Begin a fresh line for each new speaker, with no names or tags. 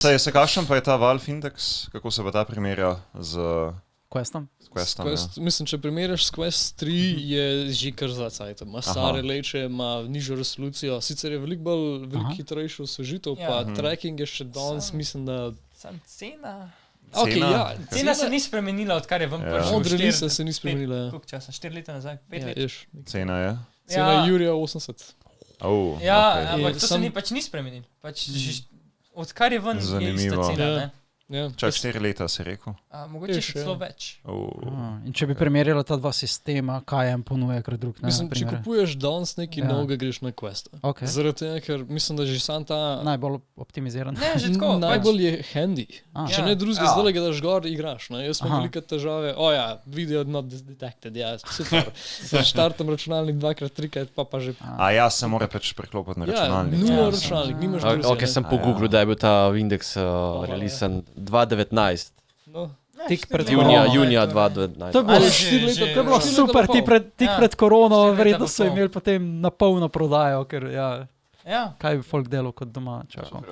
Se kakšen pa je ta Valve Index? Kako se pa ta primerja z
Questom?
Questom?
Mislim, če primerjaš s Quest 3, je že kar za cajt. Ima stare leče, ima nižjo resolucijo, sicer je veliko hitrejšo osvežitev, pa tracking je še danes, mislim, da...
Sam cena...
Cena
se ni spremenila, odkar je vam prišel.
Od releasa se ni spremenila.
Koliko časa? 4 leta nazaj? 5 let?
Cena je?
Cena je Jurija 80.
Ampak to se ni spremenil. Odkar je ven, je ista cena, ne?
Čak 4 leta, si rekel?
Mogoče še celo več.
In če bi primerjala ta dva sistema, kaj en ponuja, kar drug ne?
Mislim, če kupuješ danes nekaj novega, greš na Questa. Zaradi tega, ker mislim, da že sam ta...
Najbolj optimiziran.
Ne, že tako.
Najbolj je handy. Če ne drugega, zdaj ga daš gor, igraš. Jaz imam velike težave. Video not detected, super. Štartam računalnik 2x3, pa že...
Se mora pač preklopiti na računalnik.
Nula računalnik, nimaš drugega.
Ok, sem pogooglil, da je bil ta Index releasen 2019.
Tik pred
junija 2019.
To je bilo super, tik pred korono, verjetno so imeli potem na polno prodajo, ker kaj bi folk delal kot doma čakal.